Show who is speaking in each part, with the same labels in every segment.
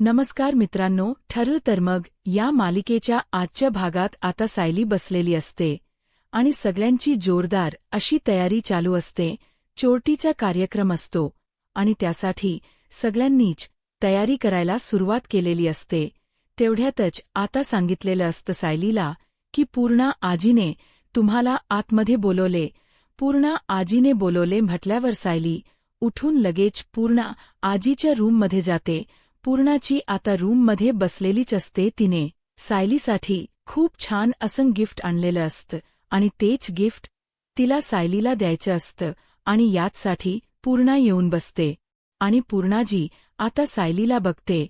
Speaker 1: नमस्कार मित्रांनो, ठरलं तर मग या मालिकेच्या आजच्या भागात आता सायली बसलेली असते आणि सगळ्यांची जोरदार अशी तयारी चालू असते. चोरटीचा कार्यक्रम असतो आणि त्यासाठी सगळ्यांनीच तयारी करायला सुरुवात केलेली असते. तेवढ्यातच आता सांगितलेलं असतं सायलीला की पूर्णा आजीने तुम्हाला आतमध्ये बोलवले. पूर्णा आजीने बोलवले म्हटल्यावर सायली उठून लगेच पूर्णा आजीच्या रूममध्ये जाते. पूर्णाची आता रूममध्ये बसलेलीच असते. तिने सायलीसाठी खूप छान असं गिफ्ट आणलेलं असतं आणि तेच गिफ्ट तिला सायलीला द्यायचं असतं आणि याचसाठी पूर्णा येऊन बसते आणि पूर्णाजी आता सायलीला बघते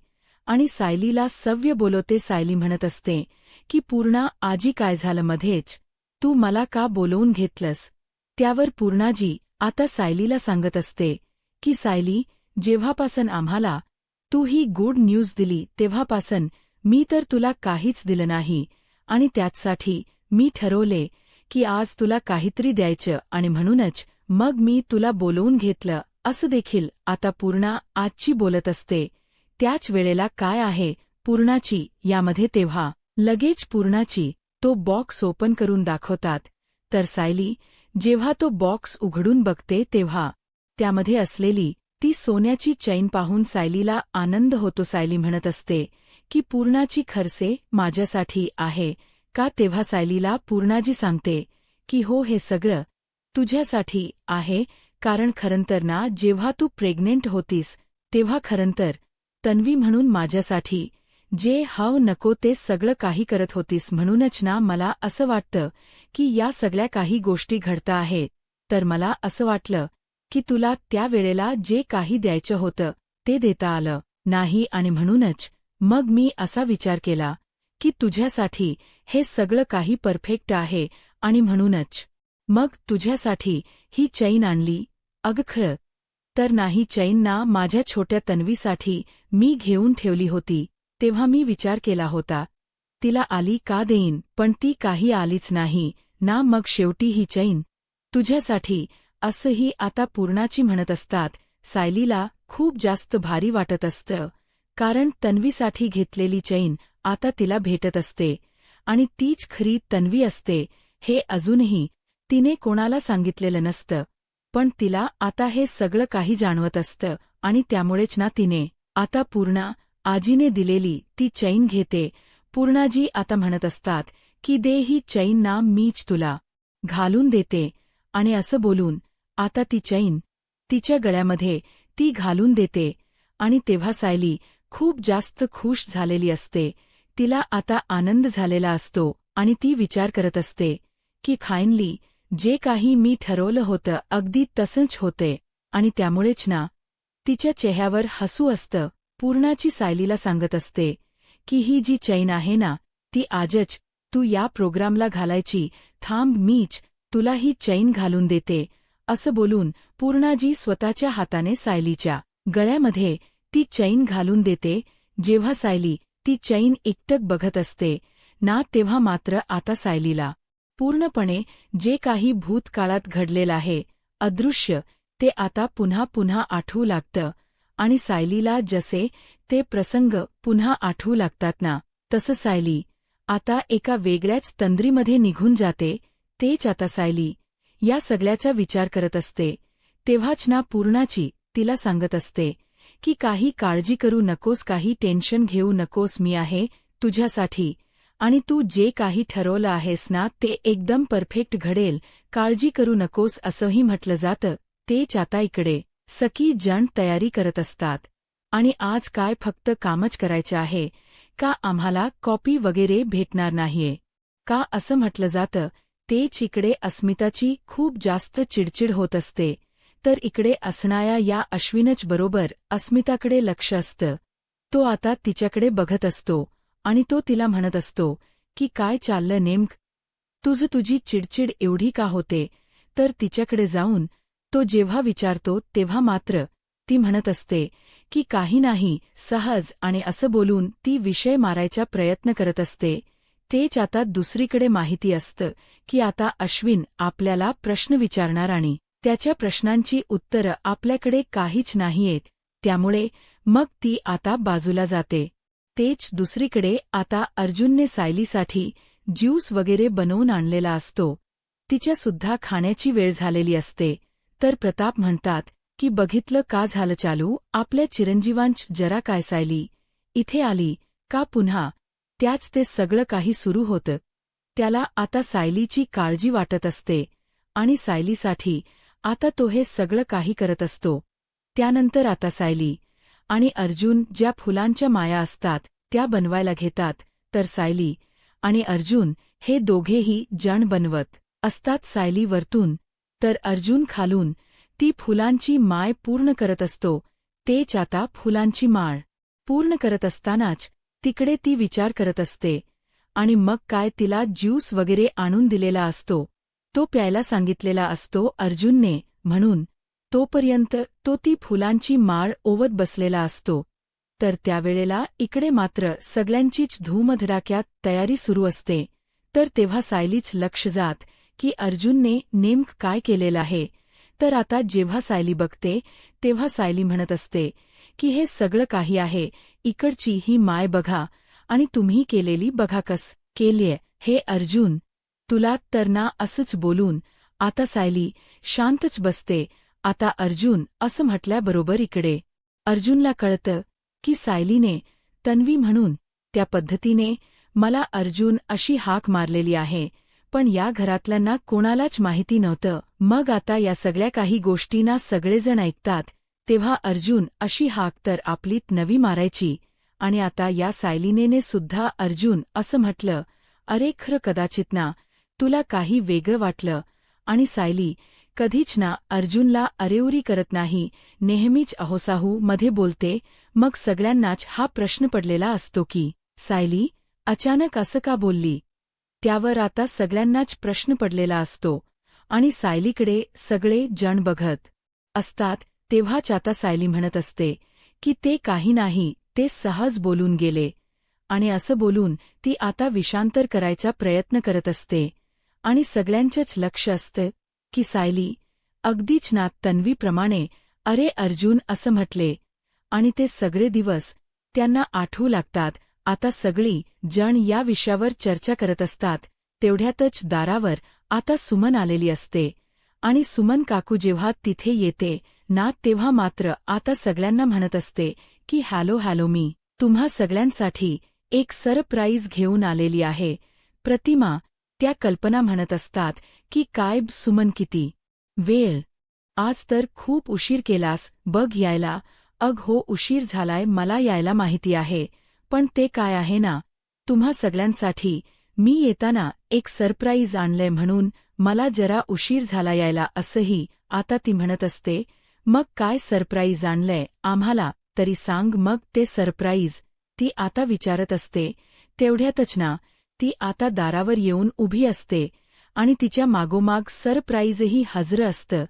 Speaker 1: आणि सायलीला सव्य बोलवते. सायली म्हणत असते की पूर्णा आजी काय झालं मध्येच, तू मला का बोलवून घेतलंस? त्यावर पूर्णाजी आता सायलीला सांगत असते की सायली, जेव्हापासून आम्हाला तू ही गुड न्यूज दिली तेव्हापासून मी तर तुला काहीच दिलं नाही आणि त्याचसाठी मी ठरवले की आज तुला काहीतरी द्यायचं आणि म्हणूनच मग मी तुला बोलवून घेतलं. असं देखील आता पूर्णा आजची बोलत असते. त्याच वेळेला काय आहे पूर्णाची यामध्ये तेव्हा लगेच पूर्णाची तो बॉक्स ओपन करून दाखवतात. तर सायली जेव्हा तो बॉक्स उघडून बघते तेव्हा त्यामध्ये असलेली ती सोन्याची चैन पाहून सायलीला आनंद होतो. सायली म्हणत असते की पूर्णाची खर्चे माझ्यासाठी आहे का? तेव्हा सायलीला पूर्णाजी सांगते की हो, हे सगळं तुझ्यासाठी आहे. कारण खरंतर ना, जेव्हा तू प्रेग्नेंट होतीस तेव्हा खरंतर तन्वी म्हणून माझ्यासाठी जे हवं नको ते सगळं काही करत होतीस. म्हणूनच ना मला असं वाटतं की या सगळ्या काही गोष्टी घडता आहेत. तर मला असं वाटलं की तुला त्या वेळेला जे काही द्यायचं होतं ते देता आलं नाही आणि म्हणूनच मग मी असा विचार केला की तुझ्यासाठी हे सगळं काही परफेक्ट आहे आणि म्हणूनच मग तुझ्यासाठी ही चैन आणली. अगं खरं तर नाही, चैन ना माझ्या छोट्या तन्वीसाठी मी घेऊन ठेवली होती. तेव्हा मी विचार केला होता तिला आली का देईन, पण ती काही आलीच नाही ना. मग शेवटी ही चैन तुझ्यासाठी. असंही आता पूर्णाची म्हणत असतात. सायलीला खूप जास्त भारी वाटत असतं कारण तन्वीसाठी घेतलेली चैन आता तिला भेटत असते आणि तीच खरी तन्वी असते. हे अजूनही तिने कोणाला सांगितलेलं नसतं, पण तिला आता हे सगळं काही जाणवत असतं आणि त्यामुळेच ना तिने आता पूर्णा आजीने दिलेली ती चैन घेते. पूर्णाजी आता म्हणत असतात की दे ही चैन ना, मीच तुला घालून देते. आणि असं बोलून आता ती चैन तिच्या गळ्यामध्ये ती घालून देते आणि तेव्हा सायली खूप जास्त खुश झालेली असते. तिला आता आनंद झालेला असतो आणि ती विचार करत असते की फायनली जे काही मी ठरवलं होतं अगदी तसंच होते आणि त्यामुळेच ना तिच्या चेहऱ्यावर हसू असतं. पूर्णाची सायलीला सांगत असते की ही जी चैन आहे ना, ती आजच तू या प्रोग्रामला घालायची. थांब, मीच तुला ही चैन घालून देते. असं बोलून पूर्णाजी स्वतःच्या हाताने सायलीच्या गळ्यामध्ये ती चैन घालून देते. जेव्हा सायली ती चैन एकटक बघत असते ना, तेव्हा मात्र आता सायलीला पूर्णपणे जे काही भूतकाळात घडलेलं आहे अदृश्य, ते आता पुन्हा पुन्हा आठवू लागतं आणि सायलीला जसे ते प्रसंग पुन्हा आठवू लागतात ना, तसं सायली आता एका वेगळ्याच तंद्रीमध्ये निघून जाते. तेच आता सायली या सगळ्याचा विचार करत असते. तेव्हाच ना पूर्णाची तिला सांगत असते की काही काळजी करू नकोस, काही टेन्शन घेऊ नकोस, मी आहे तुझ्यासाठी आणि तू जे काही ठरवलं आहेस ना ते एकदम परफेक्ट घडेल. काळजी करू नकोस असंही म्हटलं जातं. तेच आता इकडे सखी जण तयारी करत असतात आणि आज काय फक्त कामच करायचं आहे का? आम्हाला कॉपी वगैरे भेटणार नाहीये का असं म्हटलं जातं. तेच इकडे अस्मिताची खूप जास्त चिडचिड होत असते. तर इकडे असणाऱ्या या अश्विनच बरोबर अस्मिताकडे लक्ष असतं. तो आता तिच्याकडे बघत असतो आणि तो तिला म्हणत असतो की काय चाललं नेमकं, तुझी चिडचिड एवढी का होते? तर तिच्याकडे जाऊन तो जेव्हा विचारतो तेव्हा मात्र ती म्हणत असते की काही नाही, सहज. आणि असं बोलून ती विषय मारायचा प्रयत्न करत असते. तेच आता दुसरीकडे माहिती असतं की आता अश्विन आपल्याला प्रश्न विचारणार आणि त्याच्या प्रश्नांची उत्तरं आपल्याकडे काहीच नाहीयेत. त्यामुळे मग ती आता बाजूला जाते. तेच दुसरीकडे आता अर्जुनने सायलीसाठी ज्यूस वगैरे बनवून आणलेला असतो. तिच्यासुद्धा खाण्याची वेळ झालेली असते. तर प्रताप म्हणतात की बघितलं का झालं चालू, आपल्या चिरंजीवांच जरा काय सायली इथे आली का पुन्हा. त्याच ते सगळं काही सुरू होतं. त्याला आता सायलीची काळजी वाटत असते आणि सायलीसाठी आता तो हे सगळं काही करत असतो. त्यानंतर आता सायली आणि अर्जुन ज्या फुलांच्या माया असतात त्या बनवायला घेतात. तर सायली आणि अर्जुन हे दोघेही जण बनवत असतात. सायली वरतून तर अर्जुन खालून ती फुलांची माळ पूर्ण करत असतो. तेच आता फुलांची माळ पूर्ण करत असतानाच तिकडे ती विचार करत असते आणि मग काय तिला ज्यूस वगैरे आणून दिलेला असतो. तो प्यायला सांगितलेला असतो अर्जुनने, म्हणून तोपर्यंत तो ती फुलांची माळ ओवत बसलेला असतो. तर त्यावेळेला इकडे मात्र सगळ्यांचीच धूमधडाक्यात तयारी सुरू असते. तर तेव्हा सायलीच लक्ष जात की अर्जुनने नेमकं काय केलेलं आहे. तर आता जेव्हा सायली बघते तेव्हा सायली म्हणत असते की हे सगळं काही आहे, इकडची ही माय बघा आणि तुम्ही केलेली बघा कस केलीये. हे अर्जुन तुला तर ना असंच बोलून आता सायली शांतच बसते. आता अर्जुन असं म्हटल्याबरोबर इकडे अर्जुनला कळतं की सायलीने तन्वी म्हणून त्या पद्धतीने मला अर्जुन अशी हाक मारलेली आहे, पण या घरातल्यांना कोणालाच माहिती नव्हतं. मग आता या सगळ्या काही गोष्टींना सगळेजण ऐकतात. तेव्हा अर्जुन अशी हाक तर आपलीत नवी मारायची आणि आता या सायलीनेने सुद्धा अर्जुन असं म्हटलं, अरे खरं कदाचित ना तुला काही वेगळं वाटलं. आणि सायली कधीच ना अर्जुनला अरेउरी करत नाही, नेहमीच अहोसाहू मध्ये बोलते. मग सगळ्यांनाच हा प्रश्न पडलेला असतो की सायली अचानक असं का बोलली. त्यावर आता सगळ्यांनाच प्रश्न पडलेला असतो आणि सायलीकडे सगळे जण बघत असतात. तेव्हाच आता सायली म्हणत असते की ते काही नाही, ते सहज बोलून गेले. आणि असं बोलून ती आता विषांतर करायचा प्रयत्न करत असते. आणि सगळ्यांचंच लक्ष असतं की सायली अगदीच ना तन्वीप्रमाणे अरे अर्जुन असं म्हटले. आणि ते सगळे दिवस त्यांना आठवू लागतात. आता सगळी जण या विषयावर चर्चा करत असतात. तेवढ्यातच दारावर आता सुमन आलेली असते आणि सुमन काकू जेव्हा तिथे येते ना तेव्हा मात्र आता सगळ्यांना म्हणत असते की हॅलो हॅलो, मी तुम्हा सगळ्यांसाठी एक सरप्राईज घेऊन आलेली आहे. प्रतिमा त्या कल्पना म्हणत असतात की काय सुमन किती वेळ, आज तर खूप उशीर केलास बघ यायला. अग हो उशीर झालाय, मला यायला माहिती आहे, पण ते काय आहे ना तुम्हा सगळ्यांसाठी मी येताना एक सरप्राईज आणलंय म्हणून मला जरा उशीर झाला यायला असंही आता ती म्हणत असते. मग काय सरप्राईज आणलंय आम्हाला तरी सांग. मग ते सरप्राईज ती आता विचारत असते. तेवढ्यातच ना ती आता दारावर येऊन उभी असते आणि तिच्या मागोमाग सरप्राईजही हजर असतं.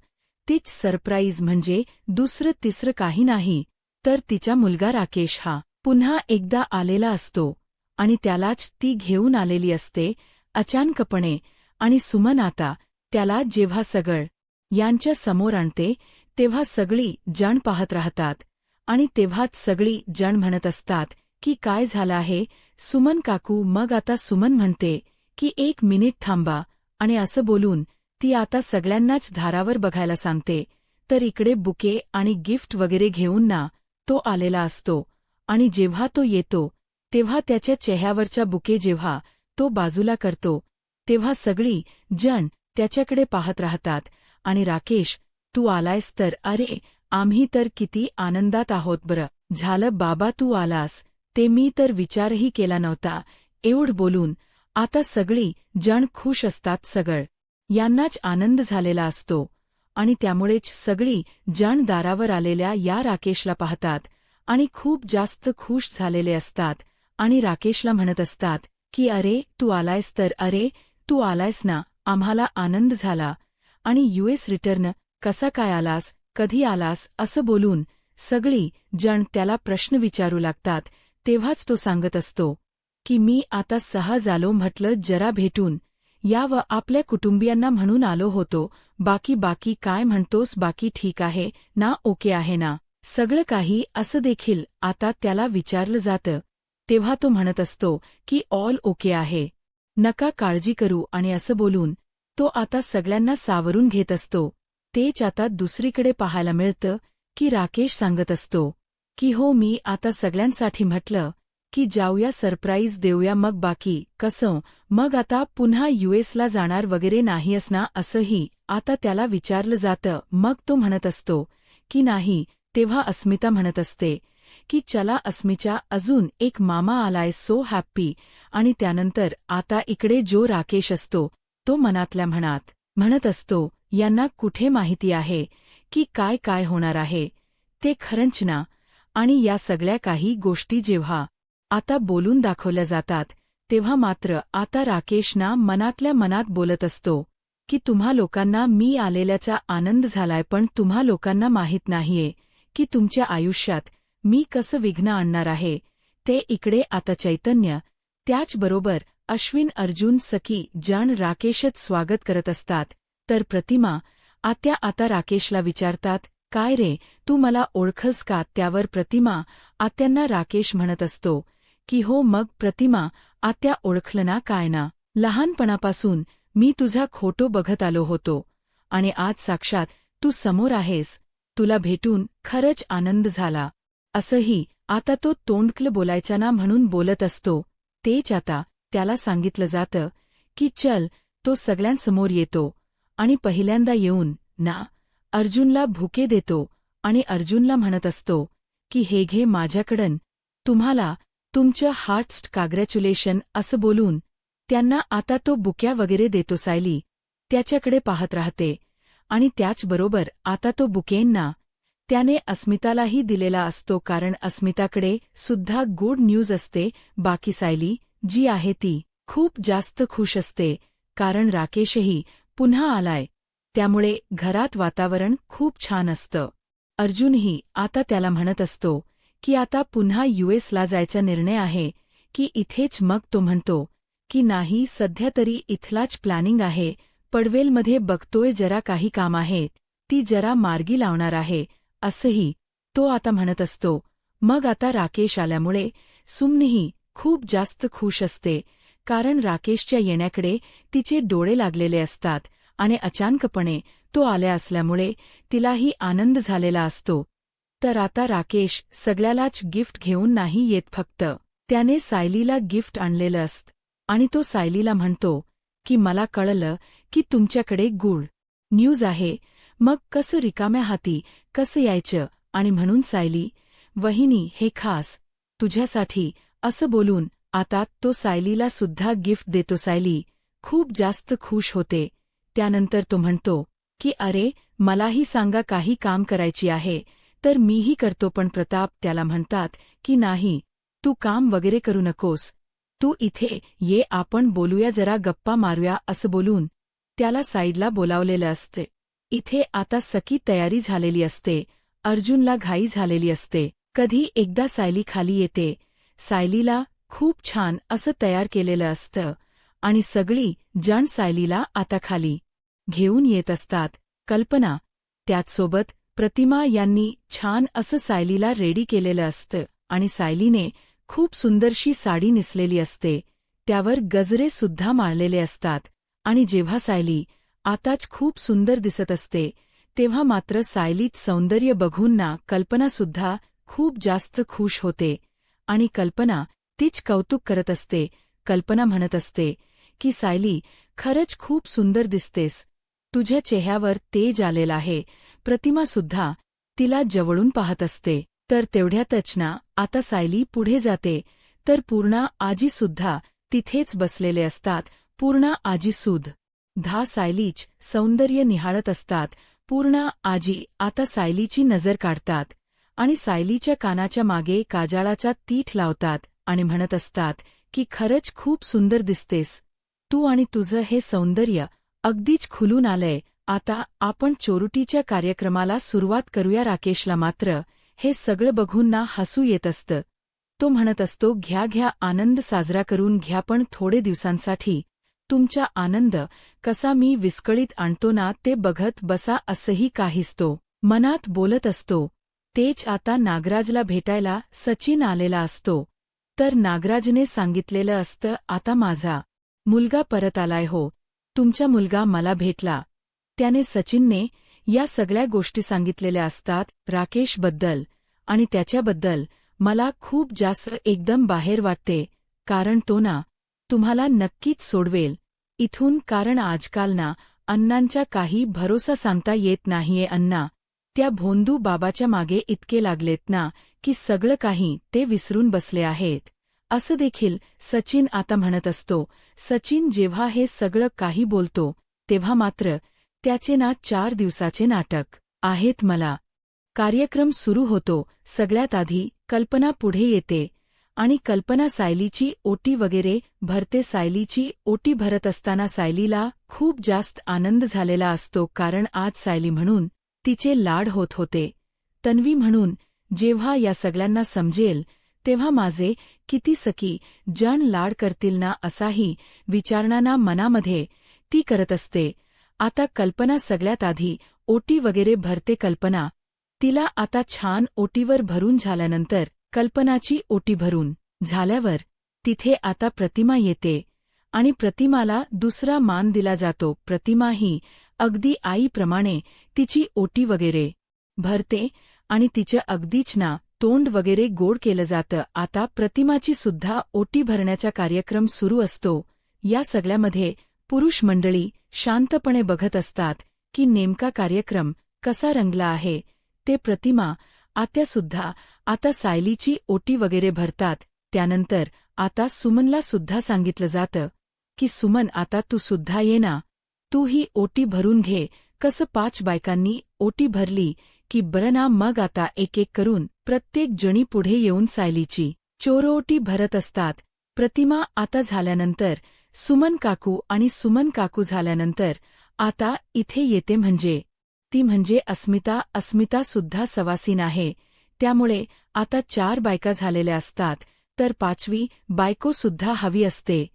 Speaker 1: तीच सरप्राईज म्हणजे दुसरं तिसरं काही नाही तर तिचा मुलगा राकेश हा पुन्हा एकदा आलेला असतो आणि त्यालाच ती घेऊन आलेली असते अचानकपणे. आणि सुमन आता त्याला जेव्हा सगळं यांच्या समोर आणते तेव्हा सगळी जण पाहत राहतात आणि तेव्हाच सगळी जण म्हणत असतात की काय झालं आहे सुमन काकू. मग आता सुमन म्हणते की एक मिनिट थांबा आणि असं बोलून ती आता सगळ्यांनाच दारावर बघायला सांगते. तर इकडे बुके आणि गिफ्ट वगैरे घेऊन ना तो आलेला असतो आणि जेव्हा तो येतो तेव्हा त्याच्या चेहऱ्यावरचा बुके जेव्हा तो बाजूला करतो तेव्हा सगळी जण त्याच्याकडे पाहत राहतात. आणि राकेश तू आलायस तर अरे आम्ही तर किती आनंदात आहोत. बरं झालं बाबा तू आलास, ते मी तर विचारही केला नव्हता. एवढं बोलून आता सगळी जण खुश असतात. सगळं यांनाच आनंद झालेला असतो आणि त्यामुळेच सगळी जण दारावर आलेल्या या राकेशला पाहतात आणि खूप जास्त खुश झालेले असतात आणि राकेशला म्हणत असतात की अरे तू आलायस तर अरे तू आलायस ना, आम्हाला आनंद झाला. आणि यूएस रिटर्न कसा काय आलास, कधी आलास असं बोलून सगळी जण त्याला प्रश्न विचारू लागतात. तेव्हाच तो सांगत असतो की मी आता सहज आलो, म्हटलं जरा भेटून या व आपल्या कुटुंबियांना म्हणून आलो होतो. बाकी काय म्हणतोस, बाकी ठीक आहे ना, ओके आहे ना. सगळं काही असं देखील आता त्याला विचारलं जातं, तेव्हा तो म्हणत असतो की ऑल ओके आहे, नका काळजी करू, आणि असं बोलून तो आता सगळ्यांना सावरून घेत असतो. तेच आता दुसरीकडे पाहायला मिळतं की राकेश सांगत असतो की हो, मी आता सगळ्यांसाठी म्हटलं की जाऊया, सरप्राईज देऊया, मग बाकी कसं, मग आता पुन्हा यूएसला जाणार वगैरे नाहीस ना, असंही आता त्याला विचारलं जातं. मग तो म्हणत असतो की नाही. तेव्हा अस्मिता म्हणत असते की चला अस्मीच्या, अजून एक मामा आलाय, सो हॅप्पी. आणि त्यानंतर आता इकडे जो राकेश असतो तो मनातल्या मनात म्हणत असतो, यांना कुठे माहिती आहे की काय काय होणार आहे ते, खरंच ना. आणि या सगळ्या काही गोष्टी जेव्हा आता बोलून दाखवल्या जातात, तेव्हा मात्र आता राकेशना मनातल्या मनात बोलत असतो की तुम्हा लोकांना मी आलेल्याचा आनंद झालाय, पण तुम्हा लोकांना माहीत नाहीये की तुमच्या आयुष्यात मी कसं विघ्न आणणार आहे ते. इकडे आता चैतन्य, त्याचबरोबर अश्विन, अर्जुन, सखी जण राकेशच स्वागत करत असतात. तर प्रतिमा, आत्या आता राकेशला विचारतात, काय रे, तू मला ओळखलस का? त्यावर प्रतिमा आत्यांना राकेश म्हणत असतो की हो. मग प्रतिमा, आत्या ओळखलं ना, काय ना, लहानपणापासून मी तुझा फोटो बघत आलो होतो आणि आज साक्षात तू समोर आहेस, तुला भेटून खरंच आनंद झाला. असंही आता तो तोंडकल बोलायचा ना म्हणून बोलत असतो. तेच आता त्याला सांगितलं जातं की चल. तो सगळ्यांसमोर येतो आणि पहिल्यांदा येऊन ना अर्जुनला भुके देतो आणि अर्जुनला म्हणत असतो की हे घे माझ्याकडून तुम्हाला तुमचं हार्टस्ट काँग्रॅच्युलेशन, असं बोलून त्यांना आता तो बुक्या वगैरे देतो. सायली त्याच्याकडे पाहत राहते आणि त्याचबरोबर आता तो बुकेंना त्याने अस्मितालाही दिलेला असतो, कारण अस्मिताकडे सुद्धा गुड न्यूज असते. बाकी सायली जी आहे ती खूप जास्त खुश असते, कारण राकेशही पुन्हा आलाय, त्यामुळे घरात वातावरण खूप छान असतं. अर्जुनही आता त्याला म्हणत असतो की आता पुन्हा यूएसला जायचा निर्णय आहे की इथेच. मग तो म्हणतो की नाही, सध्या तरी इथलाच प्लॅनिंग आहे, पडवेलमध्ये बघतोय जरा काही काम आहे, ती जरा मार्गी लावणार आहे, असंही तो आता म्हणत असतो. मग आता राकेश आल्यामुळे सुमनीही खूप जास्त खुश असते, कारण राकेशच्या येण्याकडे तिचे डोळे लागलेले असतात आणि अचानकपणे तो आल्या असल्यामुळे तिलाही आनंद झालेला असतो. तर आता राकेश सगळ्यालाच गिफ्ट घेऊन नाही येत, फक्त त्याने सायलीला गिफ्ट आणलेलं असतं आणि तो सायलीला म्हणतो की मला कळलं की तुमच्याकडे गुड न्यूज आहे, मग कसं रिकाम्या हाती कसं यायचं, आणि म्हणून सायली वहिनी हे खास तुझ्यासाठी, असं बोलून आता तो सायलीला सुद्धा गिफ्ट देतो. सायली खूप जास्त खुश होते. त्यानंतर तो म्हणतो की अरे, मलाही सांगा, काही काम करायची आहे तर मीही करतो. पण प्रताप त्याला म्हणतात की नाही, तू काम वगैरे करू नकोस, तू इथे ये, आपण बोलूया, जरा गप्पा मारूया, असं बोलून त्याला साईडला बोलावलेलं असते. इथे आता सकी तयारी झालेली असते, अर्जुनला घाई झालेली असते. कधी एकदा सायली खाली येते. सायलीला खूप छान असं तयार केलेलं असतं आणि सगळी जण सायलीला आता खाली घेऊन येत असतात. कल्पना त्याचसोबत प्रतिमा यांनी छान असं सायलीला रेडी केलेलं असतं आणि सायलीने खूप सुंदरशी साडी नेसलेली असते, त्यावर गजरे सुद्धा माळलेले असतात. आणि जेव्हा सायली आताच खूप सुंदर दिसत असते, तेव्हा मात्र सायलीत सौंदर्य बघून ना कल्पनासुद्धा खूप जास्त खुश होते आणि कल्पना तीच कौतुक करत असते. कल्पना म्हणत असते की सायली, खरंच खूप सुंदर दिसतेस, तुझ्या चेहऱ्यावर तेज आलेलं आहे. प्रतिमासुद्धा तिला जवळून पाहत असते. तर तेवढ्यातच ना आता सायली पुढे जाते, तर पूर्णा आजीसुद्धा तिथेच बसलेले असतात. पूर्णा आजीसुद्धा सायलीच सौंदर्य निहाळत असतात. पूर्णा आजी आता सायलीची नजर काढतात आणि सायलीच्या कानाच्या मागे काजळाचा तीठ लावतात आणि म्हणत असतात की खरंच खूप सुंदर दिसतेस तू, आणि तुझं हे सौंदर्य अगदीच खुलून आलंय. आता आपण चोरुटीच्या कार्यक्रमाला सुरुवात करूया. राकेशला मात्र हे सगळं बघून ना हसू येत असतं. तो म्हणत असतो, घ्या घ्या, आनंद साजरा करून घ्या, पण थोडे दिवसांसाठी तुमचा आनंद कसा मी विस्कळीत आणतो ना ते बघत बसा, असंही काहीच तो मनात बोलत असतो. तेच आता नागराजला भेटायला सचिन आलेला असतो. तर नागराजने सांगितलेलं असतं, आता माझा मुलगा परत आलाय हो, तुमचा मुलगा मला भेटला. त्याने सचिनने या सगळ्या गोष्टी सांगितलेल्या असतात राकेशबद्दल, आणि त्याच्याबद्दल मला खूप जास्त एकदम बाहेर वाटते, कारण तो ना तुम्हाला नक्कीच सोडवेल इथून, कारण आजकाल ना अण्णांच्या काही भरोसा सांगता येत नाहीये अण्णा. त्या भोंदू बाबाच्या मागे इतके लागलेत ना की सगळं काही ते विसरून बसले आहेत, असं देखील सचिन आता म्हणत असतो. सचिन जेव्हा हे सगळं काही बोलतो तेव्हा मात्र त्याचे ना 4 दिवसाचे नाटक आहेत. मला कार्यक्रम सुरू होतो. सगळ्यात आधी कल्पना पुढे येते आणि कल्पना सायलीची ओटी वगैरे भरते. सायलीची ओटी भरत असताना सायलीला खूप जास्त आनंद झालेला असतो, कारण आज सायली म्हणून तिचे लाड होत होते. तन्वी म्हणून जेव्हा या सगळ्यांना समजेल तेव्हा माझे किती सखी जण लाड करतील ना, असाही विचारणाना मनामध्ये ती करत असते. आता कल्पना सगळ्यात आधी ओटी वगैरे भरते. कल्पना तिला आता छान ओटीवर भरून झाल्यानंतर कल्पनाची ओटी भरून झाल्यावर तिथे आता प्रतिमा येते आणि प्रतिमाला दुसरा मान दिला जातो. प्रतिमा ही अगदी आईप्रमाणे तिची ओटी वगैरे भरते आणि तिचं अगदीच ना तोंड वगैरे गोड केलं जातं. आता प्रतिमाची सुद्धा ओटी भरण्याचा कार्यक्रम सुरू असतो. या सगळ्यामध्ये पुरुष मंडळी शांतपणे बघत असतात की नेमका कार्यक्रम कसा रंगला आहे ते. प्रतिमा आत्यासुद्धा आता सायलीची ओटी वगैरे भरतात. त्यानंतर आता सुमनला सुद्धा सांगितलं जातं की सुमन, आता तू सुद्धा ये ना, तू ही ओटी भरून घे. कसं 5 बायकांनी ओटी भरली की बरं ना, मग आता एक एक करून प्रत्येक जणी पुढे येऊन सायलीची चोरोटी भरत असतात. प्रतिमा आता झाल्यानंतर सुमन काकू आणि सुमन काकू झाल्यानंतर आता इथे येते ती म्हणजे अस्मिता. अस्मिता सुद्धा सवासीन आहे, त्यामुळे आता 4 बायका झालेल्या असतात, तर 5वी बायकोसुद्धा हवी असते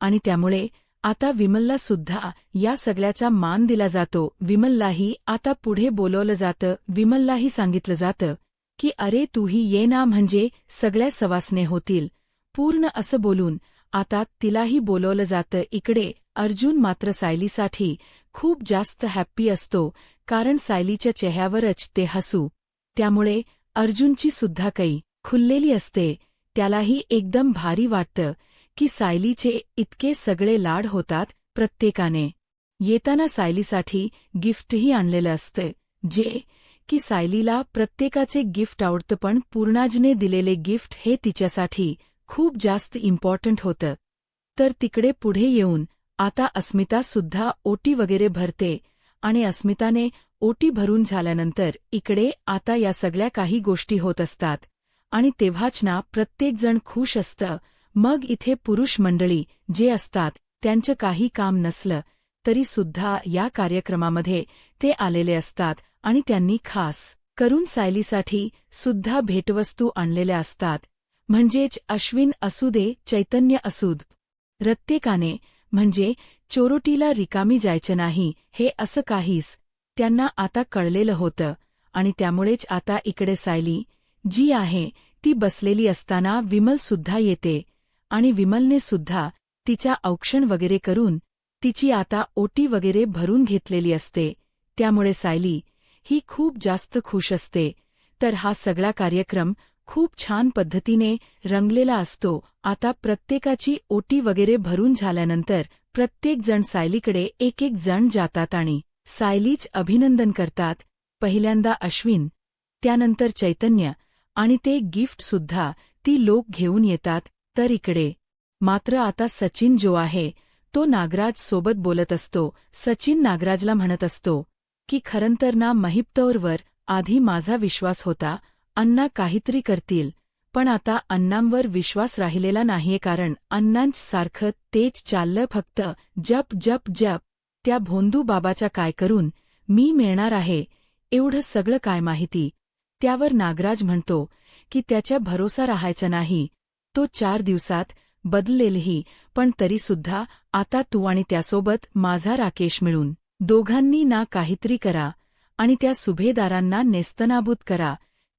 Speaker 1: आणि त्यामुळे आता विमलला सुद्धा या सगळ्याचा मान दिला जातो. विमललाही आता पुढे बोलवलं जातं. विमललाही सांगितलं जातं की अरे तूही ये ना, म्हणजे सगळ्या सवासने होतील पूर्ण, असं बोलून आता तिलाही बोलवलं जातं. इकडे अर्जुन मात्र सायलीसाठी खूप जास्त हॅप्पी असतो, कारण सायलीच्या चेहऱ्यावरच ते हसू, त्यामुळे अर्जुनची सुद्धा कै खुललेली असते. त्यालाही एकदम भारी वाटतं की सायलीचे इतके सगळे लाड होतात प्रत्येकाने. येताना सायलीसाठी गिफ्टही आणलेलं असतं, जे की सायलीला प्रत्येकाचे गिफ्ट आवडतं, पण पूर्णाजने दिलेले गिफ्ट हे तिच्यासाठी खूप जास्त इम्पॉर्टंट होतं. तर तिकडे पुढे येऊन आता अस्मिता सुद्धा ओटी वगैरे भरते आणि अस्मिताने ओटी भरून झाल्यानंतर इकडे आता या सगळ्या काही गोष्टी होत असतात आणि तेव्हाच ना प्रत्येकजण खुश असतं. मग इथे पुरुष मंडळी जे असतात त्यांचं काही काम नसलं तरी सुद्धा या कार्यक्रमामध्ये ते आलेले असतात आणि त्यांनी खास करून सायलीसाठी सुद्धा भेटवस्तू आणलेल्या असतात. म्हणजेच अश्विन असू दे, चैतन्य असूद, प्रत्येकाने म्हणजे चोरोटीला रिकामी जायचं नाही हे असं काहीच त्यांना आता कळलेलं होतं आणि त्यामुळेच आता इकडे सायली जी आहे ती बसलेली असताना विमलसुद्धा येते आणि विमलने सुद्धा तिच्या औक्षण वगैरे करून तिची आता ओटी वगैरे भरून घेतलेली असते. त्यामुळे सायली ही खूप जास्त खुश असते. तर हा सगळा कार्यक्रम खूप छान पद्धतीने रंगलेला असतो. आता प्रत्येकाची ओटी वगैरे भरून झाल्यानंतर प्रत्येक जण सायलीकडे एक एक जण जातात आणि सायलीच अभिनंदन करतात. पहिल्यांदा अश्विन, त्यानंतर चैतन्य आणि ते गिफ्टसुद्धा ती लोक घेऊन येतात. तर इकडे मात्र आता सचिन जो आहे तो नागराज सोबत बोलत असतो. सचिन नागराजला म्हणत असतो की खरंतर ना महिप्तौरवर आधी माझा विश्वास होता, अण्णा काहीतरी करतील, पण आता अण्णांवर विश्वास राहिलेला नाहीये, कारण अण्णांसारखं तेच चाललं, फक्त जप जप जप. त्या भोंदू बाबाच्या काय करून मी मिळणार आहे एवढं सगळं काय माहिती. त्यावर नागराज म्हणतो की त्याच्या भरोसा राहायचा नाही, तो 4 दिवसात बदलेलही, पण तरीसुद्धा आता तू आणि त्यासोबत माझा राकेश मिळून दोघांनी ना काहीतरी करा आणि त्या सुभेदारांना नेस्तनाबूत करा.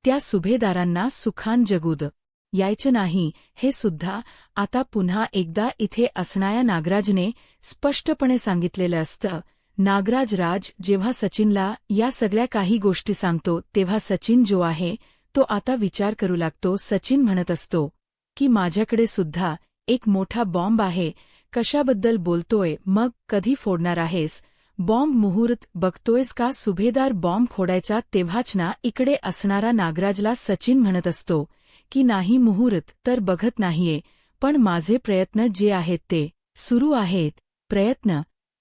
Speaker 1: त्या सुभेदारांना सुखान जगूद यायचं नाही हे सुद्धा आता पुन्हा एकदा इथे असणाऱ्या नागराजने स्पष्टपणे सांगितलेलं असतं. नागराज राज जेव्हा सचिनला या सगळ्या काही गोष्टी सांगतो तेव्हा सचिन जो आहे तो आता विचार करू लागतो. सचिन म्हणत असतो की माझ्याकडे सुद्धा एक मोठा बॉम्ब आहे. कशाबद्दल बोलतोय, मग कधी फोडणार आहेस बॉम्ब? मुहूर्त बघतोयस का? सुभेदार बॉम्ब फोडायचा तेव्हाच ना इकडे असणारा नागराजला सचिन म्हणत असतो की नाही मुहूर्त तर बघत नाहीये, पण माझे प्रयत्न जे आहेत ते सुरू आहेत. प्रयत्न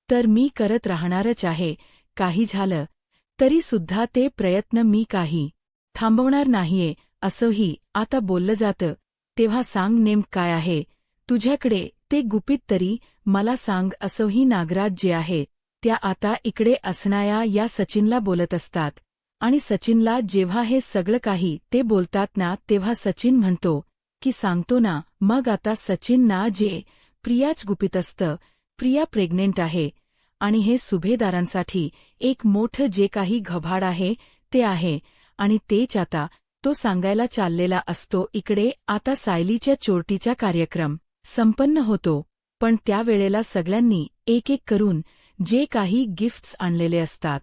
Speaker 1: तर मी करत राहणारच आहे. काही झालं तरी सुद्धा ते प्रयत्न मी काही थांबवणार नाहीये असंही आता बोललं जातं. तेव्हा सांग नेमकं काय आहे तुझ्याकडे ते गुपित तरी मला सांग असंही नागराज जे आहे त्या आता इकडे असणाऱ्या या सचिनला बोलत असतात. आणि सचिनला जेव्हा हे सगळं काही ते बोलतात ना तेव्हा सचिन म्हणतो की सांगतो ना. मग आता सचिन ना जे प्रियाच गुपित असतं. प्रिया प्रेग्नेंट आहे आणि हे सुभेदारांसाठी एक मोठं जे काही घबाड आहे ते आहे आणि तेच आता तो सांगायला चाललेला असतो. इकडे आता सायलीच्या चोरटीचा कार्यक्रम संपन्न होतो, पण त्यावेळेला सगळ्यांनी एक एक करून जे काही गिफ्ट्स आणलेले असतात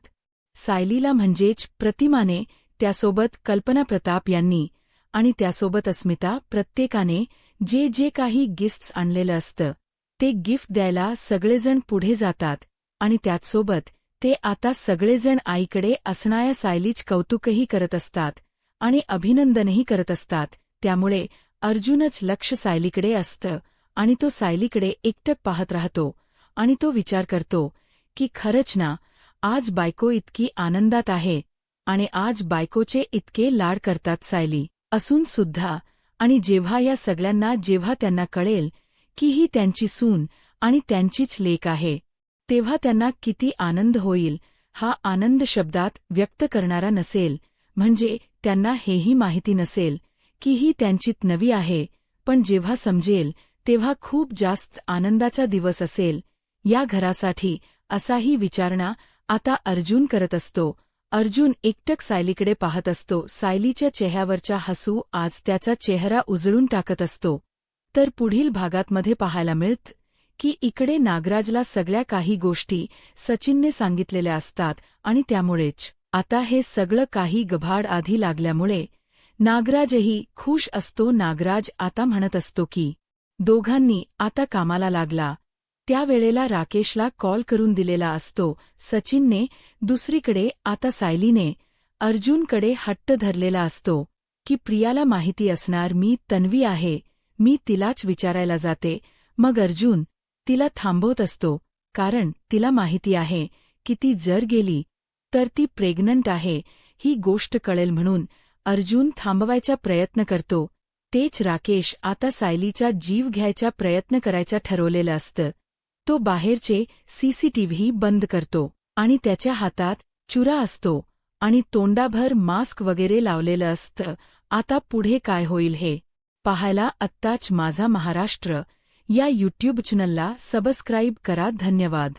Speaker 1: सायलीला म्हणजेच प्रतिमाने, त्यासोबत कल्पना प्रताप यांनी आणि त्यासोबत अस्मिता, प्रत्येकाने जे जे काही गिफ्ट्स आणलेलं असतं ते गिफ्ट द्यायला सगळेजण पुढे जातात. आणि त्याचसोबत ते आता सगळेजण आईकडे असणाऱ्या सायलीच कौतुकही करत असतात आणि अभिनंदनही करत असतात. त्यामुळे अर्जुनच लक्ष सायलीकडे असतं आणि तो सायलीकडे एकटक पाहत राहतो आणि तो विचार करतो की खरंच ना आज बायको इतकी आनंदात आहे आणि आज बायकोचे इतके लाड करतात सायली असून सुद्धा. आणि जेव्हा या सगळ्यांना जेव्हा त्यांना कळेल की ही त्यांची सून आणि त्यांचीच लेक आहे तेव्हा त्यांना किती आनंद होईल. हा आनंद शब्दात व्यक्त करणारा नसेल, म्हणजे त्यांना हेही माहिती नसेल की ही त्यांचीत नवी आहे, पण जेव्हा समजेल तेव्हा खूप जास्त आनंदाचा दिवस असेल या घरासाठी असाही विचारणा आता अर्जुन करत असतो. अर्जुन एकटक सायलीकडे पाहत असतो. सायलीच्या चेहऱ्यावरचा हसू आज त्याचा चेहरा उजळून टाकत असतो. तर पुढील भागातमध्ये पाहायला मिळतं की इकडे नागराजला सगळ्या काही गोष्टी सचिनने सांगितलेल्या असतात आणि त्यामुळेच आता हे सगळं काही गभाड आधी लागल्यामुळे नागराजही खुश असतो. नागराज आता म्हणत असतो की दोघांनी आता कामाला लागला. त्यावेळेला राकेशला कॉल करून दिलेला असतो सचिनने. दुसरीकडे आता सायलीने अर्जुनकडे हट्ट धरलेला असतो की प्रियाला माहिती असणार मी तन्वी आहे, मी तिलाच विचारायला जाते. मग अर्जुन तिला थांबवत असतो, कारण तिला माहिती आहे की ती जर गेली तर ती प्रेग्नंट आहे ही गोष्ट कळेल म्हणून अर्जुन थांबवायचा प्रयत्न करतो. तेच राकेश आता सायलीचा जीव घ्यायचा प्रयत्न करायचा ठरवलेलं असतं. तो बाहेरचे सीसीटीव्ही बंद करतो आणि त्याच्या हातात चुरा असतो आणि तोंडाभर मास्क वगैरे लावलेलं असतं. आता पुढे काय होईल हे पाहायला आत्ताच माझा महाराष्ट्र या यूट्यूब चॅनलला सबस्क्राईब करा. धन्यवाद.